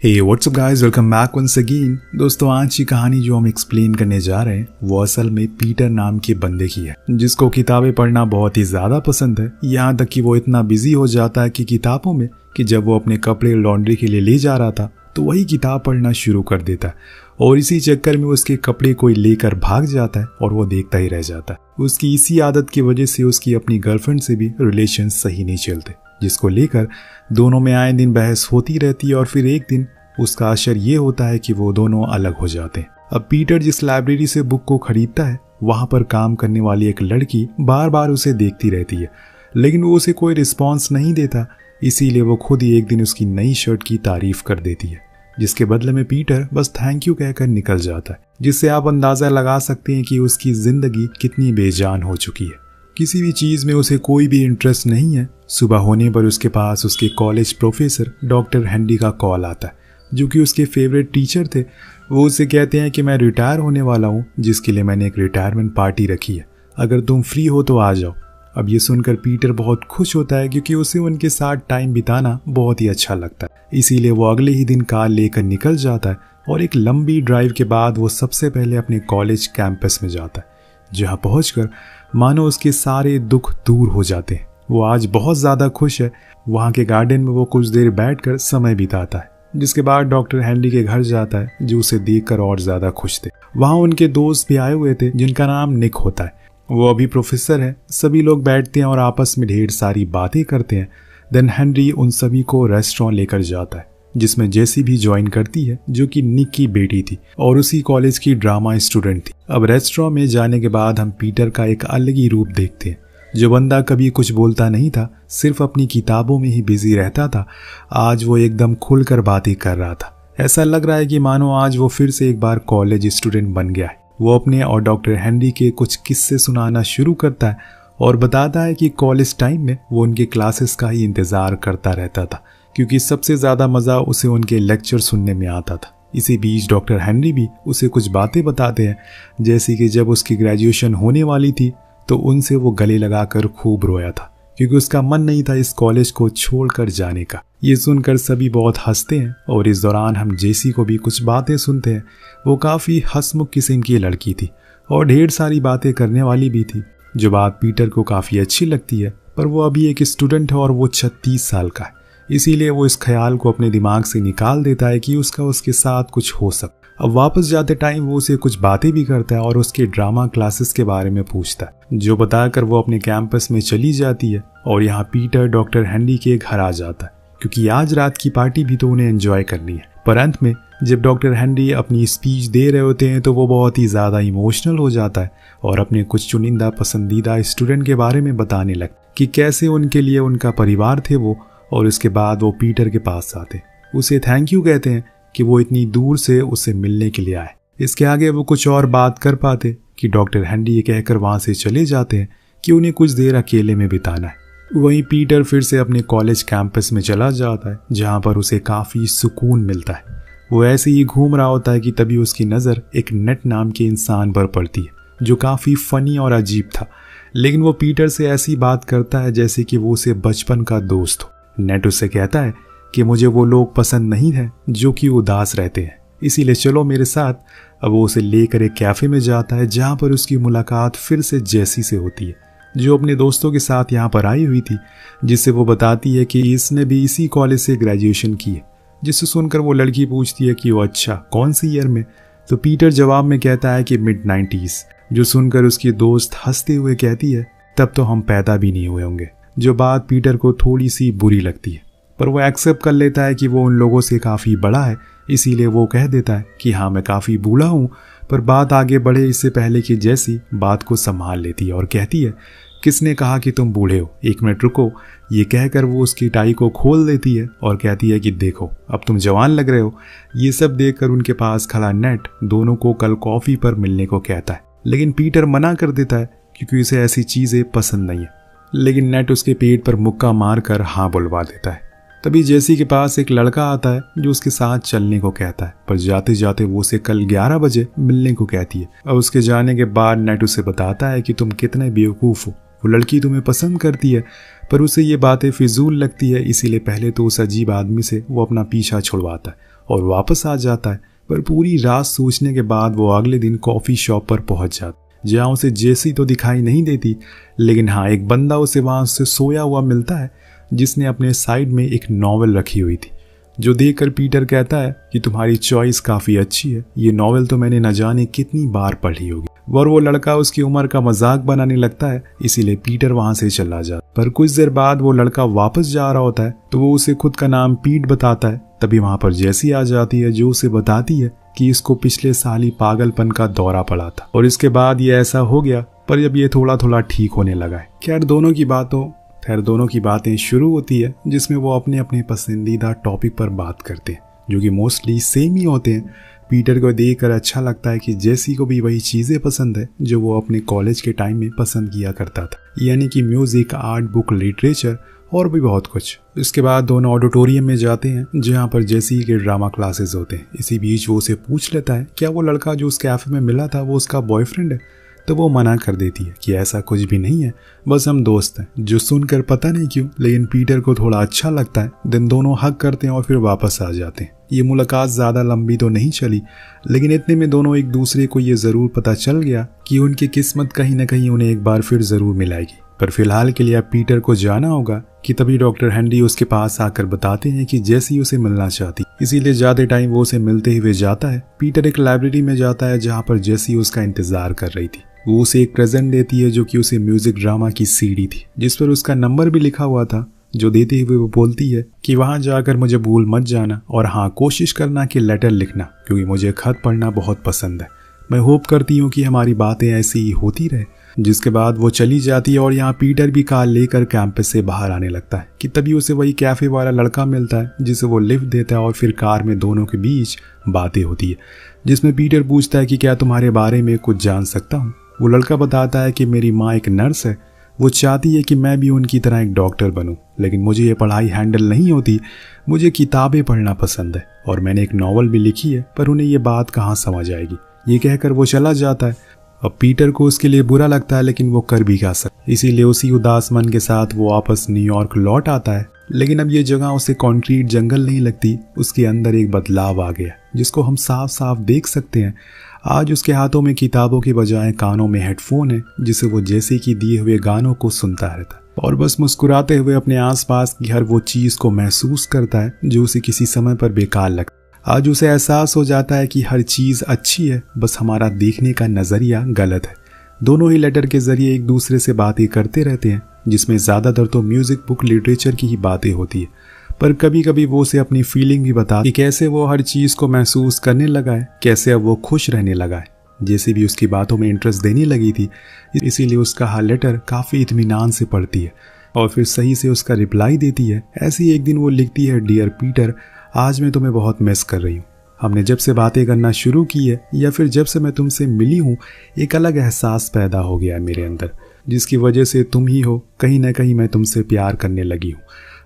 हे what's up guys, welcome back once again. दोस्तों, आज की कहानी जो हम एक्सप्लेन करने जा रहे हैं वो असल में पीटर नाम के बंदे की है, जिसको किताबें पढ़ना बहुत ही ज्यादा पसंद है। यहाँ तक कि वो इतना बिजी हो जाता है कि किताबों में कि जब वो अपने कपड़े लॉन्ड्री के लिए ले जा रहा था तो वही किताब पढ़ना शुरू कर देता है और इसी चक्कर में उसके कपड़े कोई लेकर भाग जाता है और वो देखता ही रह जाता है। उसकी इसी आदत की वजह से उसकी अपनी गर्लफ्रेंड से भी रिलेशन सही नहीं चलते, जिसको लेकर दोनों में आए दिन बहस होती रहती है और फिर एक दिन उसका असर ये होता है कि वो दोनों अलग हो जाते हैं। अब पीटर जिस लाइब्रेरी से बुक को खरीदता है वहां पर काम करने वाली एक लड़की बार बार उसे देखती रहती है, लेकिन वो उसे कोई रिस्पॉन्स नहीं देता। इसीलिए वो खुद ही एक दिन उसकी नई शर्ट की तारीफ कर देती है, जिसके बदले में पीटर बस थैंक यू कहकर निकल जाता है, जिससे आप अंदाजा लगा सकते हैं कि उसकी जिंदगी कितनी बेजान हो चुकी है। किसी भी चीज में उसे कोई भी इंटरेस्ट नहीं है। सुबह होने पर उसके पास उसके कॉलेज प्रोफेसर डॉक्टर हेनरी का कॉल आता है, जो कि उसके फेवरेट टीचर थे। वो उसे कहते हैं कि मैं रिटायर होने वाला हूँ, जिसके लिए मैंने एक रिटायरमेंट पार्टी रखी है, अगर तुम फ्री हो तो आ जाओ। अब ये सुनकर पीटर बहुत खुश होता है क्योंकि उसे उनके साथ टाइम बिताना बहुत ही अच्छा लगता है। इसीलिए वो अगले ही दिन कार लेकर निकल जाता है और एक लंबी ड्राइव के बाद वो सबसे पहले अपने कॉलेज कैंपस में जाता है, जहाँ पहुंचकर मानो उसके सारे दुख दूर हो जाते हैं। वो आज बहुत ज़्यादा खुश है। वहाँ के गार्डन में वो कुछ देर बैठकर समय बिताता है, जिसके बाद डॉक्टर हेनरी के घर जाता है, जो उसे देखकर और ज़्यादा खुश थे। वहाँ उनके दोस्त भी आए हुए थे, जिनका नाम निक होता है। वो अभी प्रोफेसर है। सभी लोग बैठते हैं और आपस में ढेर सारी बातें करते हैं। देन हेनरी उन सभी को रेस्टोरेंट लेकर जाता है, जिसमें जेसी भी ज्वाइन करती है, जो कि निक की बेटी थी और उसी कॉलेज की ड्रामा स्टूडेंट थी। अब रेस्टोरेंट में जाने के बाद हम पीटर का एक अलग ही रूप देखते हैं। जो बंदा कभी कुछ बोलता नहीं था, सिर्फ अपनी किताबों में ही बिजी रहता था, आज वो एकदम खुलकर बातें कर रहा था। ऐसा लग रहा है कि मानो आज वो फिर से एक बार कॉलेज स्टूडेंट बन गया है। वो अपने और डॉक्टर हेनरी के कुछ किस्से सुनाना शुरू करता है और बताता है कि कॉलेज टाइम में वो उनके क्लासेस का ही इंतज़ार करता रहता था, क्योंकि सबसे ज़्यादा मज़ा उसे उनके लेक्चर सुनने में आता था। इसी बीच डॉक्टर हेनरी भी उसे कुछ बातें बताते हैं, जैसे कि जब उसकी ग्रेजुएशन होने वाली थी तो उनसे वो गले लगाकर खूब रोया था, क्योंकि उसका मन नहीं था इस कॉलेज को छोड़कर जाने का। ये सुनकर सभी बहुत हंसते हैं और इस दौरान हम जेसी को भी कुछ बातें सुनते हैं। वो काफ़ी हंसमुख किस्म की लड़की थी और ढेर सारी बातें करने वाली भी थी, जो बात पीटर को काफ़ी अच्छी लगती है। पर वो अभी एक स्टूडेंट है और वो 36 साल का है, इसीलिए वो इस ख्याल को अपने दिमाग से निकाल देता है कि उसके साथ कुछ हो सकता। अब वापस जाते टाइम वो उसे कुछ बातें भी करता है और उसके ड्रामा क्लासेस के बारे में पूछता है, जो बताकर वो अपने कैंपस में चली जाती है। और यहाँ पीटर डॉक्टर हेनरी के घर आ जाता है, क्योंकि आज रात की पार्टी भी तो उन्हें एंजॉय करनी है। पर अंत में जब डॉक्टर हेनरी अपनी स्पीच दे रहे होते हैं तो वो बहुत ही ज़्यादा इमोशनल हो जाता है और अपने कुछ चुनिंदा पसंदीदा स्टूडेंट के बारे में बताने लगता कि कैसे उनके लिए उनका परिवार थे वो। और उसके बाद वो पीटर के पास आते, उसे थैंक यू कहते हैं कि वो इतनी दूर से उसे मिलने के लिए आए। इसके आगे वो कुछ और बात कर पाते कि डॉक्टर हेनरी ये कहकर वहाँ से चले जाते हैं कि उन्हें कुछ देर अकेले में बिताना है। वहीं पीटर फिर से अपने कॉलेज कैंपस में चला जाता है, जहाँ पर उसे काफ़ी सुकून मिलता है। वो ऐसे ही घूम रहा होता है कि तभी उसकी नज़र एक नेट नाम के इंसान पर पड़ती है, जो काफ़ी फ़नी और अजीब था। लेकिन वो पीटर से ऐसी बात करता है जैसे कि वो उसे बचपन का दोस्त हो। नेट उससे कहता है कि मुझे वो लोग पसंद नहीं हैं जो कि उदास रहते हैं, इसीलिए चलो मेरे साथ। अब वो उसे लेकर एक कैफ़े में जाता है, जहाँ पर उसकी मुलाकात फिर से जेसी से होती है, जो अपने दोस्तों के साथ यहाँ पर आई हुई थी, जिससे वो बताती है कि इसने भी इसी कॉलेज से ग्रेजुएशन की है। जिससे सुनकर वो लड़की पूछती है कि वो अच्छा कौन सी ईयर में। तो पीटर जवाब में कहता है कि मिड-90s, जो सुनकर उसकी दोस्त हंसते हुए कहती है तब तो हम पैदा भी नहीं हुए होंगे। जो बात पीटर को थोड़ी सी बुरी लगती है, पर वो एक्सेप्ट कर लेता है कि वो उन लोगों से काफ़ी बड़ा है, इसीलिए वो कह देता है कि हाँ मैं काफ़ी बूढ़ा हूँ। पर बात आगे बढ़े इससे पहले कि जैसी बात को संभाल लेती है और कहती है, किसने कहा कि तुम बूढ़े हो, एक मिनट रुको। ये कहकर वो उसकी टाई को खोल देती है और कहती है कि देखो अब तुम जवान लग रहे हो। ये सब देखकर उनके पास खड़ा नेट दोनों को कल कॉफ़ी पर मिलने को कहता है, लेकिन पीटर मना कर देता है क्योंकि उसे ऐसी चीज़ें पसंद नहीं है। लेकिन नेट उसके पेट पर मुक्का मारकर हाँ बुलवा देता है। तभी जेसी के पास एक लड़का आता है जो उसके साथ चलने को कहता है, पर जाते जाते वो उसे कल 11 बजे मिलने को कहती है। और उसके जाने के बाद नेट उसे बताता है कि तुम कितने बेवकूफ़ हो, वो लड़की तुम्हें पसंद करती है, पर उसे ये बातें फिजूल लगती है। इसीलिए पहले तो उस अजीब आदमी से वो अपना पीछा छुड़वाता है और वापस आ जाता है। पर पूरी रात सोचने के बाद वो अगले दिन कॉफ़ी शॉप पर पहुंच जाता, जहाँ उसे जेसी तो दिखाई नहीं देती, लेकिन हाँ एक बंदा उसे वहाँ से सोया हुआ मिलता है जिसने अपने साइड में एक नॉवेल रखी हुई थी, जो देखकर पीटर कहता है कि तुम्हारी चॉइस काफ़ी अच्छी है, ये नॉवेल तो मैंने न जाने कितनी बार पढ़ी होगी। और वो लड़का उसकी उम्र का मजाक बनाने लगता है, इसीलिए पीटर वहाँ से चला जाता। पर कुछ देर बाद वो लड़का वापस जा रहा होता है तो वो उसे खुद का नाम पीट बताता है। तभी वहाँ पर जेसी आ जाती है जो उसे बताती है कि इसको पिछले साल ही पागलपन का दौरा पड़ा था और इसके बाद ये ऐसा हो गया, पर अब ये थोड़ा थोड़ा ठीक होने लगा है। खैर दोनों की बातें शुरू होती है जिसमें वो अपने अपने पसंदीदा टॉपिक पर बात करते हैं, जो कि मोस्टली सेम ही होते हैं। पीटर को देखकर अच्छा लगता है कि जेसी को भी वही चीज़ें पसंद है जो वो अपने कॉलेज के टाइम में पसंद किया करता था, यानी कि म्यूज़िक, आर्ट, बुक, लिटरेचर और भी बहुत कुछ। इसके बाद दोनों ऑडिटोरियम में जाते हैं जहाँ पर जेसी के ड्रामा क्लासेस होते हैं। इसी बीच वो उसे पूछ लेता है क्या वो लड़का जो उस कैफे में मिला था वो उसका बॉयफ्रेंड है, तो वो मना कर देती है कि ऐसा कुछ भी नहीं है, बस हम दोस्त हैं। जो सुनकर पता नहीं क्यों लेकिन पीटर को थोड़ा अच्छा लगता है। दिन दोनों हग करते हैं और फिर वापस आ जाते हैं। ये मुलाकात ज़्यादा लंबी तो नहीं चली, लेकिन इतने में दोनों एक दूसरे को ये ज़रूर पता चल गया कि उनकी किस्मत कहीं ना कहीं उन्हें एक बार फिर ज़रूर मिलाएगी। पर फिलहाल के लिए अब पीटर को जाना होगा कि तभी डॉक्टर हेनरी उसके पास आकर बताते हैं कि जेसी उसे मिलना चाहती, इसीलिए ज़्यादा टाइम वो उसे मिलते हुए जाता है। पीटर एक लाइब्रेरी में जाता है जहाँ पर जेसी उसका इंतजार कर रही थी। वो उसे एक प्रेजेंट देती है जो कि उसे म्यूजिक ड्रामा की सीडी थी, जिस पर उसका नंबर भी लिखा हुआ था। जो देते हुए वो बोलती है कि वहां जाकर मुझे भूल मत जाना और हाँ कोशिश करना कि लेटर लिखना, क्योंकि मुझे खत पढ़ना बहुत पसंद है। मैं होप करती हूँ कि हमारी बातें ऐसी ही होती रहे। जिसके बाद वो चली जाती है और यहाँ पीटर भी कार लेकर कैंपस से बाहर आने लगता है कि तभी उसे वही कैफे वाला लड़का मिलता है जिसे वो लिफ्ट देता है और फिर कार में दोनों के बीच बातें होती है, जिसमें पीटर पूछता है कि क्या तुम्हारे बारे में कुछ जान सकता हूँ। वो लड़का बताता है कि मेरी माँ एक नर्स है, वो चाहती है कि मैं भी उनकी तरह एक डॉक्टर बनूं, लेकिन मुझे ये पढ़ाई हैंडल नहीं होती। मुझे किताबें पढ़ना पसंद है और मैंने एक नॉवल भी लिखी है, पर उन्हें ये बात कहाँ समझ आएगी। ये कहकर वो चला जाता है। अब पीटर को उसके लिए बुरा लगता है, लेकिन वो कर भी क्या सकता, इसीलिए उसी उदास मन के साथ वो वापस न्यूयॉर्क लौट आता है। लेकिन अब ये जगह उसे कंक्रीट जंगल नहीं लगती, उसके अंदर एक बदलाव आ गया जिसको हम साफ साफ देख सकते हैं। आज उसके हाथों में किताबों के बजाय कानों में हेडफोन है, जिसे वो जैसे कि दिए हुए गानों को सुनता रहता है और बस मुस्कुराते हुए अपने आसपास की हर वो चीज़ को महसूस करता है जो उसे किसी समय पर बेकार लगता है। आज उसे एहसास हो जाता है कि हर चीज़ अच्छी है, बस हमारा देखने का नज़रिया गलत है। दोनों ही लेटर के जरिए एक दूसरे से बातें करते रहते हैं, जिसमें ज़्यादातर तो म्यूज़िक, बुक, लिटरेचर की ही बातें होती है, पर कभी कभी वो उसे अपनी फीलिंग भी बता कि कैसे वो हर चीज़ को महसूस करने लगा है, कैसे अब वो खुश रहने लगा है। जैसे भी उसकी बातों में इंटरेस्ट देने लगी थी, इसीलिए उसका हर लेटर काफ़ी इत्मीनान से पढ़ती है और फिर सही से उसका रिप्लाई देती है। ऐसे ही एक दिन वो लिखती है, डियर पीटर, आज मैं तुम्हें बहुत मिस कर रही हूँ। हमने जब से बातें करना शुरू की है या फिर जब से मैं तुमसे मिली हूँ, एक अलग एहसास पैदा हो गया है मेरे अंदर, जिसकी वजह से तुम ही हो। कहीं ना कहीं मैं तुमसे प्यार करने लगी हूँ।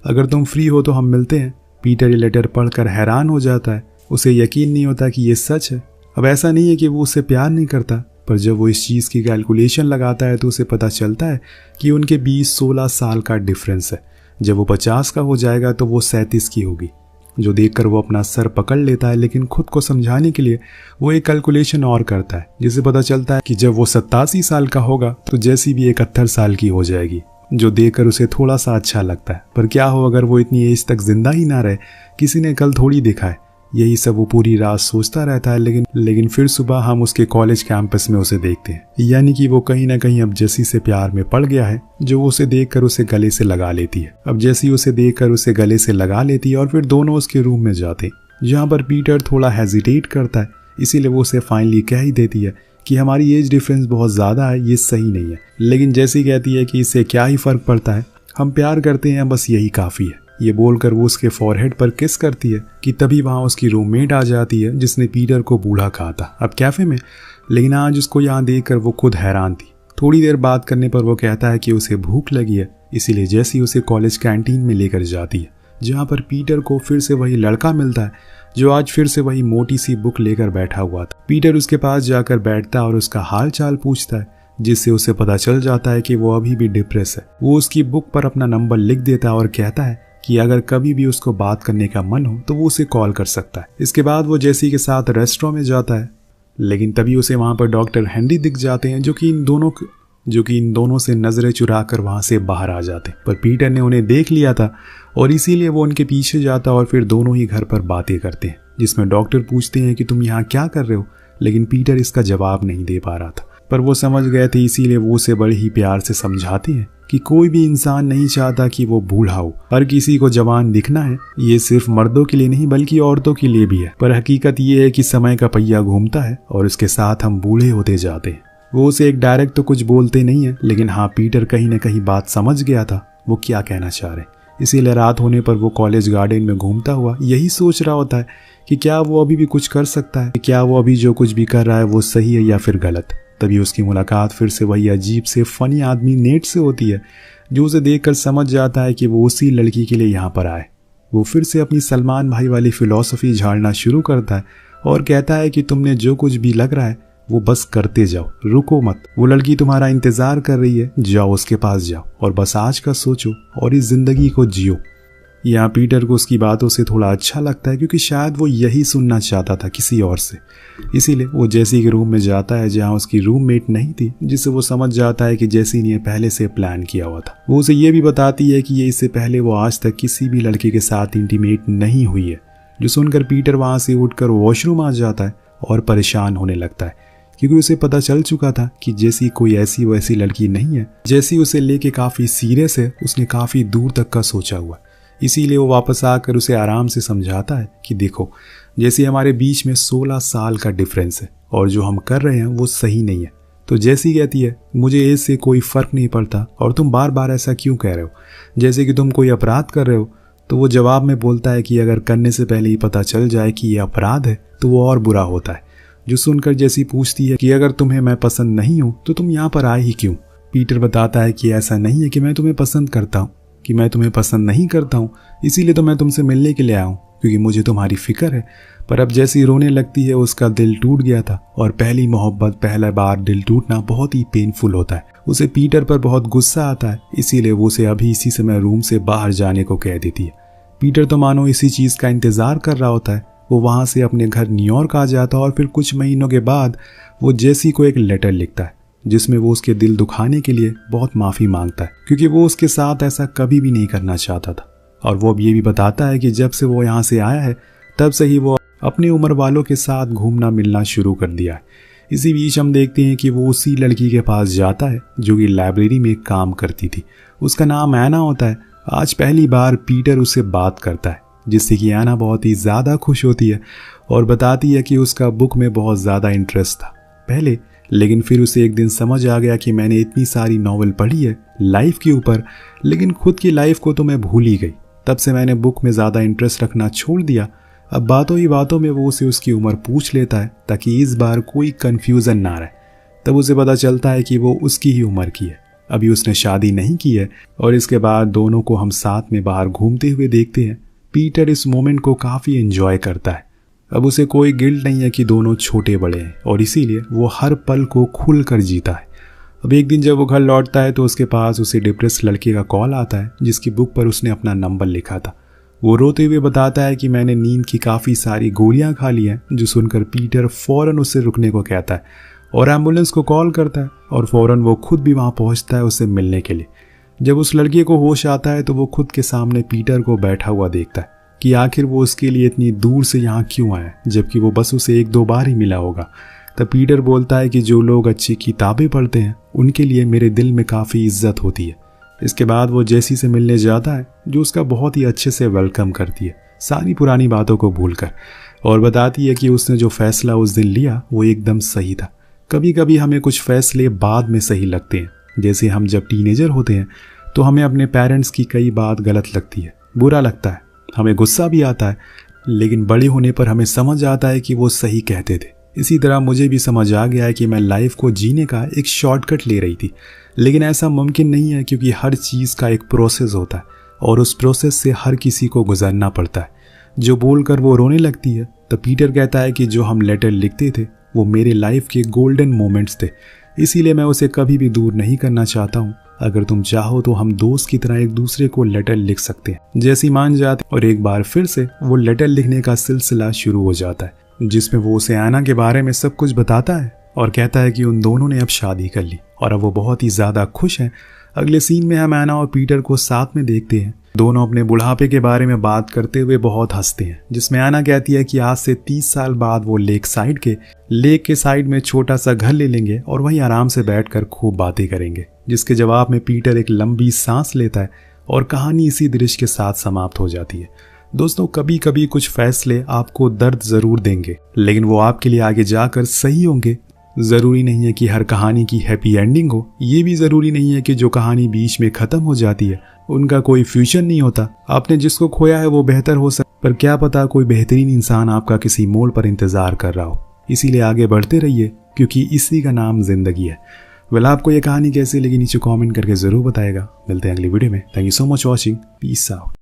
अगर तुम फ्री हो तो हम मिलते हैं। पीटर ये लेटर पढ़कर हैरान हो जाता है। उसे यकीन नहीं होता कि ये सच है। अब ऐसा नहीं है कि वो उससे प्यार नहीं करता, पर जब वो इस चीज़ की कैलकुलेशन लगाता है तो उसे पता चलता है कि उनके 20-16 साल का डिफरेंस है। जब वो 50 का हो जाएगा तो वो 37 की होगी, जो देखकर वो अपना सर पकड़ लेता है। लेकिन खुद को समझाने के लिए वो एक कैलकुलेशन और करता है, जिससे पता चलता है कि जब वो 87 साल का होगा तो जैसी भी 71 साल की हो जाएगी, जो देखकर उसे थोड़ा सा अच्छा लगता है। पर क्या हो अगर वो इतनी एज तक जिंदा ही ना रहे, किसी ने कल थोड़ी देखा है। यही सब वो पूरी रात सोचता रहता है। लेकिन फिर सुबह हम उसके कॉलेज कैंपस में उसे देखते हैं, यानी कि वो कहीं ना कहीं अब जेसी से प्यार में पड़ गया है, जो उसे देखकर उसे गले से लगा लेती है। अब जेसी उसे देखकर उसे गले से लगा लेती है और फिर दोनों उसके रूम में जाते हैं, जहाँ पर पीटर थोड़ा हेजिटेट करता है। इसीलिए वो उसे फाइनली कह ही देती है कि हमारी एज डिफरेंस बहुत ज़्यादा है, ये सही नहीं है। लेकिन जेसी कहती है कि इससे क्या ही फ़र्क पड़ता है, हम प्यार करते हैं, बस यही काफ़ी है। ये बोलकर वो उसके फॉरहेड पर किस करती है कि तभी वहाँ उसकी रूममेट आ जाती है, जिसने पीटर को बूढ़ा कहा था अब कैफे में। लेकिन आज उसको यहाँ देखकर वो खुद हैरान थी। थोड़ी देर बात करने पर वो कहता है कि उसे भूख लगी है, इसीलिए जेसी उसे कॉलेज कैंटीन में लेकर जाती है, जहाँ पर पीटर को फिर से वही लड़का मिलता है, जो आज फिर से वही मोटी सी बुक लेकर बैठा हुआ था। पीटर उसके पास जाकर बैठता है और उसका हाल चाल पूछता है, जिससे उसे पता चल जाता है कि वो अभी भी डिप्रेस है। वो उसकी बुक पर अपना नंबर लिख देता है और कहता है कि अगर कभी भी उसको बात करने का मन हो तो वो उसे कॉल कर सकता है। इसके बाद वो जेसी के साथ रेस्टोरेंट में जाता है, लेकिन तभी उसे वहाँ पर डॉक्टर हेनरी दिख जाते हैं जो कि इन दोनों से नजरें चुरा कर वहाँ से बाहर आ जाते हैं। पर पीटर ने उन्हें देख लिया था और इसीलिए वो उनके पीछे जाता और फिर दोनों ही घर पर बातें करते हैं, जिसमें डॉक्टर पूछते हैं कि तुम यहाँ क्या कर रहे हो, लेकिन पीटर इसका जवाब नहीं दे पा रहा था। पर वो समझ गए थे, इसीलिए वो उसे बड़े ही प्यार से समझाते हैं कि कोई भी इंसान नहीं चाहता कि वो बूढ़ा हो, हर किसी को जवान दिखना है। ये सिर्फ मर्दों के लिए नहीं बल्कि औरतों के लिए भी है। पर हकीकत ये है कि समय का पहिया घूमता है और इसके साथ हम बूढ़े होते जाते हैं। वो उसे एक डायरेक्ट तो कुछ बोलते नहीं है, लेकिन हाँ, पीटर कहीं न कहीं बात समझ गया था वो क्या कहना चाह रहे। इसीलिए रात होने पर वो कॉलेज गार्डन में घूमता हुआ यही सोच रहा होता है कि क्या वो अभी भी कुछ कर सकता है, क्या वो अभी जो कुछ भी कर रहा है वो सही है या फिर गलत। तभी उसकी मुलाकात फिर से वही अजीब से फनी आदमी नेट से होती है, जो उसे देखकर समझ जाता है कि वो उसी लड़की के लिए यहाँ पर आए। वो फिर से अपनी सलमान भाई वाली फिलॉसफी झाड़ना शुरू करता है और कहता है कि तुमने जो कुछ भी लग रहा है वो बस करते जाओ, रुको मत। वो लड़की तुम्हारा इंतजार कर रही है, जाओ उसके पास जाओ और बस आज का सोचो और इस जिंदगी को जियो। यहाँ पीटर को उसकी बातों से थोड़ा अच्छा लगता है, क्योंकि शायद वो यही सुनना चाहता था किसी और से। इसीलिए वो जेसी के रूम में जाता है जहाँ उसकी रूममेट नहीं थी, जिससे वो समझ जाता है कि जेसी ने पहले से प्लान किया हुआ था। वो उसे ये भी बताती है कि ये इससे पहले वो आज तक किसी भी लड़के के साथ इंटीमेट नहीं हुई है। जो सुनकर पीटर वहाँ से उठकर वॉशरूम आ जाता है और परेशान होने लगता है, क्योंकि उसे पता चल चुका था कि जेसी कोई ऐसी वैसी लड़की नहीं है। जेसी उसे लेके काफ़ी सीरियस है, उसने काफ़ी दूर तक का सोचा हुआ। इसीलिए वो वापस आकर उसे आराम से समझाता है कि देखो, जैसे हमारे बीच में 16 साल का डिफरेंस है और जो हम कर रहे हैं वो सही नहीं है। तो जैसी कहती है मुझे एज से कोई फ़र्क नहीं पड़ता और तुम बार बार ऐसा क्यों कह रहे हो, जैसे कि तुम कोई अपराध कर रहे हो। तो वो जवाब में बोलता है कि अगर करने से पहले ही पता चल जाए कि ये अपराध है तो वो और बुरा होता है। जो सुनकर जैसी पूछती है कि अगर तुम्हें मैं पसंद नहीं हूँ तो तुम यहाँ पर आए ही क्यों। पीटर बताता है कि ऐसा नहीं है कि मैं तुम्हें पसंद करता हूँ, कि मैं तुम्हें पसंद नहीं करता हूँ, इसीलिए तो मैं तुमसे मिलने के लिए आया हूँ, क्योंकि मुझे तुम्हारी फिक्र है। पर अब जैसी रोने लगती है, उसका दिल टूट गया था और पहली मोहब्बत, पहला बार दिल टूटना बहुत ही पेनफुल होता है। उसे पीटर पर बहुत गुस्सा आता है, इसीलिए वो उसे अभी इसी समय रूम से बाहर जाने को कह देती है। पीटर तो मानो इसी चीज़ का इंतज़ार कर रहा होता है। वो वहाँ से अपने घर न्यूयॉर्क आ जाता है और फिर कुछ महीनों के बाद वो जेसी को एक लेटर लिखता है, जिसमें वो उसके दिल दुखाने के लिए बहुत माफ़ी मांगता है, क्योंकि वो उसके साथ ऐसा कभी भी नहीं करना चाहता था। और वो अब ये भी बताता है कि जब से वो यहाँ से आया है तब से ही वो अपनी उम्र वालों के साथ घूमना मिलना शुरू कर दिया है। इसी बीच हम देखते हैं कि वो उसी लड़की के पास जाता है जो कि लाइब्रेरी में काम करती थी। उसका नाम एना होता है। आज पहली बार पीटर उससे बात करता है, जिससे कि एना बहुत ही ज़्यादा खुश होती है और बताती है कि उसका बुक में बहुत ज़्यादा इंटरेस्ट था पहले, लेकिन फिर उसे एक दिन समझ आ गया कि मैंने इतनी सारी नॉवल पढ़ी है लाइफ के ऊपर, लेकिन खुद की लाइफ को तो मैं भूल ही गई। तब से मैंने बुक में ज़्यादा इंटरेस्ट रखना छोड़ दिया। अब बातों ही बातों में वो उसे उसकी उम्र पूछ लेता है ताकि इस बार कोई कन्फ्यूज़न ना रहे। तब उसे पता चलता है कि वो उसकी ही उम्र की है, अभी उसने शादी नहीं की है। और इसके बाद दोनों को हम साथ में बाहर घूमते हुए देखते हैं। पीटर इस मोमेंट को काफ़ी एंजॉय करता है। अब उसे कोई गिल्ट नहीं है कि दोनों छोटे बड़े हैं और इसीलिए वो हर पल को खुल कर जीता है। अब एक दिन जब वो घर लौटता है तो उसके पास उसे डिप्रेस लड़के का कॉल आता है, जिसकी बुक पर उसने अपना नंबर लिखा था। वो रोते हुए बताता है कि मैंने नींद की काफ़ी सारी गोलियां खा ली हैं। जो सुनकर पीटर फ़ौरन उससे रुकने को कहता है और एम्बुलेंस को कॉल करता है और फ़ौरन वो खुद भी वहाँ पहुँचता है उससे मिलने के लिए। जब उस लड़के को होश आता है तो वो खुद के सामने पीटर को बैठा हुआ देखता है कि आखिर वो उसके लिए इतनी दूर से यहाँ क्यों आया, जबकि वो बस उसे 1-2 बार ही मिला होगा। तब पीटर बोलता है कि जो लोग अच्छी किताबें पढ़ते हैं उनके लिए मेरे दिल में काफ़ी इज्जत होती है। इसके बाद वो जेसी से मिलने जाता है, जो उसका बहुत ही अच्छे से वेलकम करती है, सारी पुरानी बातों को भूलकर, और बताती है कि उसने जो फैसला उस दिन लिया वो एकदम सही था। कभी कभी हमें कुछ फैसले बाद में सही लगते हैं, जैसे हम जब टीनेजर होते हैं तो हमें अपने पेरेंट्स की कई बात गलत लगती है, बुरा लगता है, हमें गुस्सा भी आता है, लेकिन बड़े होने पर हमें समझ आता है कि वो सही कहते थे। इसी तरह मुझे भी समझ आ गया है कि मैं लाइफ को जीने का एक शॉर्टकट ले रही थी, लेकिन ऐसा मुमकिन नहीं है, क्योंकि हर चीज़ का एक प्रोसेस होता है और उस प्रोसेस से हर किसी को गुजरना पड़ता है। जो बोलकर वो रोने लगती है, तो पीटर कहता है कि जो हम लेटर लिखते थे वो मेरे लाइफ के गोल्डन मोमेंट्स थे, इसीलिए मैं उसे कभी भी दूर नहीं करना चाहता हूँ। अगर तुम चाहो तो हम दोस्त की तरह एक दूसरे को लेटर लिख सकते हैं। जैसी मान जाते और एक बार फिर से वो लेटर लिखने का सिलसिला शुरू हो जाता है, जिसमें वो उसे ऐना के बारे में सब कुछ बताता है और कहता है कि उन दोनों ने अब शादी कर ली और अब वो बहुत ही ज्यादा खुश हैं। अगले सीन में हम ऐना और पीटर को साथ में देखते हैं। दोनों अपने बुढ़ापे के बारे में बात करते हुए बहुत हंसते हैं, जिसमें ऐना कहती है कि आज से 30 साल बाद वो लेक के साइड में छोटा सा घर ले लेंगे और वहीं आराम से बैठकर खूब बातें करेंगे। जिसके जवाब में पीटर एक लंबी सांस लेता है और कहानी इसी दृश्य के साथ समाप्त हो जाती है। दोस्तों, कभी कभी कुछ फैसले आपको दर्द जरूर देंगे, लेकिन वो आपके लिए आगे जाकर सही होंगे। जरूरी नहीं है कि हर कहानी की हैप्पी एंडिंग हो। ये भी जरूरी नहीं है कि जो कहानी बीच में खत्म हो जाती है उनका कोई फ्यूचर नहीं होता। आपने जिसको खोया है वो बेहतर हो सकता, पर क्या पता कोई बेहतरीन इंसान आपका किसी मोड़ पर इंतजार कर रहा हो। इसीलिए आगे बढ़ते रहिए, क्योंकि इसी का नाम जिंदगी है। वेल, आपको ये कहानी कैसी लगी नीचे कमेंट करके जरूर बताएगा। मिलते हैं अगली वीडियो में। Thank you so much watching. Peace out.